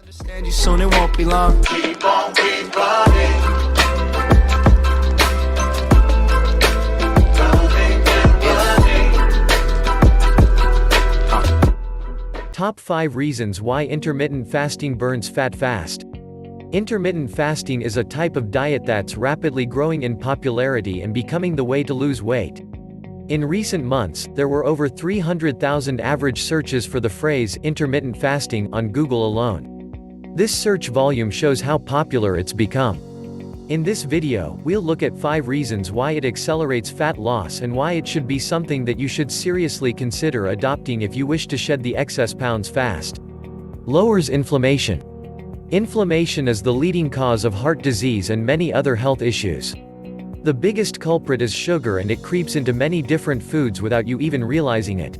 Understand you soon, it won't be long. Keep on, keep running. Top 5 reasons why intermittent fasting burns fat fast. Intermittent fasting is a type of diet that's rapidly growing in popularity and becoming the way to lose weight. In recent months, there were over 300,000 average searches for the phrase intermittent fasting on Google alone. This search volume shows how popular it's become. In this video, we'll look at 5 reasons why it accelerates fat loss and why it should be something that you should seriously consider adopting if you wish to shed the excess pounds fast. Lowers inflammation. Inflammation is the leading cause of heart disease and many other health issues. The biggest culprit is sugar, and it creeps into many different foods without you even realizing it.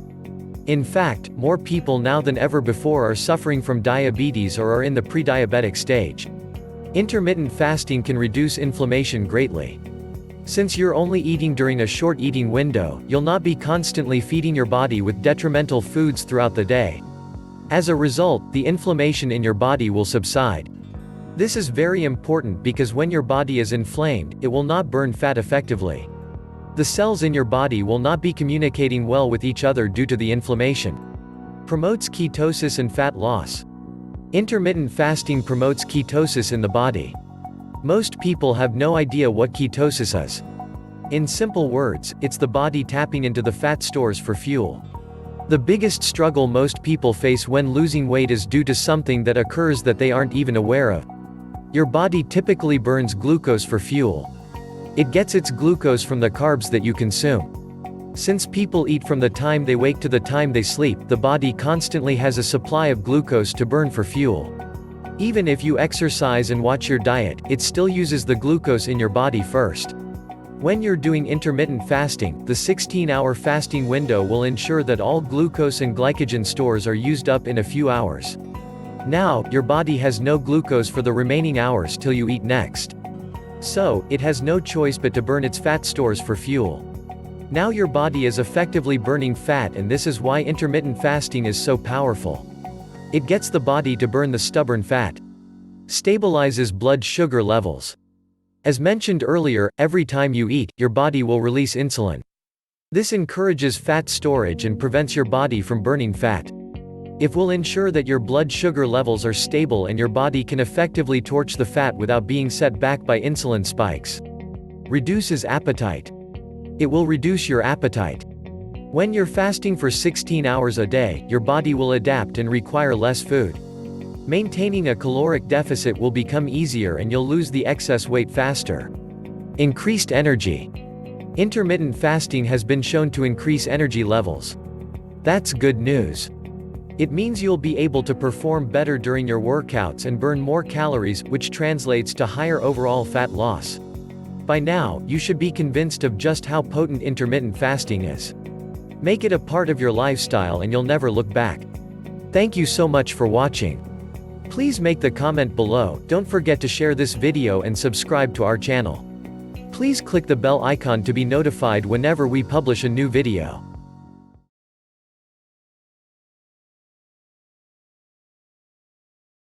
In fact, more people now than ever before are suffering from diabetes or are in the prediabetic stage. Intermittent fasting can reduce inflammation greatly. Since you're only eating during a short eating window, you'll not be constantly feeding your body with detrimental foods throughout the day. As a result, the inflammation in your body will subside. This is very important because when your body is inflamed, it will not burn fat effectively. The cells in your body will not be communicating well with each other due to the inflammation. Promotes ketosis and fat loss. Intermittent fasting promotes ketosis in the body. Most people have no idea what ketosis is. In simple words, it's the body tapping into the fat stores for fuel. The biggest struggle most people face when losing weight is due to something that occurs that they aren't even aware of. Your body typically burns glucose for fuel. It gets its glucose from the carbs that you consume. Since people eat from the time they wake to the time they sleep, the body constantly has a supply of glucose to burn for fuel. Even if you exercise and watch your diet, it still uses the glucose in your body first. When you're doing intermittent fasting, the 16-hour fasting window will ensure that all glucose and glycogen stores are used up in a few hours. Now, your body has no glucose for the remaining hours till you eat next. So, it has no choice but to burn its fat stores for fuel. Now your body is effectively burning fat, and this is why intermittent fasting is so powerful. It gets the body to burn the stubborn fat. Stabilizes blood sugar levels. As mentioned earlier, every time you eat, your body will release insulin. This encourages fat storage and prevents your body from burning fat. It will ensure that your blood sugar levels are stable and your body can effectively torch the fat without being set back by insulin spikes. Reduces appetite. It will reduce your appetite. When you're fasting for 16 hours a day, your body will adapt and require less food. Maintaining a caloric deficit will become easier and you'll lose the excess weight faster. Increased energy. Intermittent fasting has been shown to increase energy levels. That's good news. It means you'll be able to perform better during your workouts and burn more calories, which translates to higher overall fat loss. By now, you should be convinced of just how potent intermittent fasting is. Make it a part of your lifestyle and you'll never look back. Thank you so much for watching. Please make the comment below, don't forget to share this video and subscribe to our channel. Please click the bell icon to be notified whenever we publish a new video.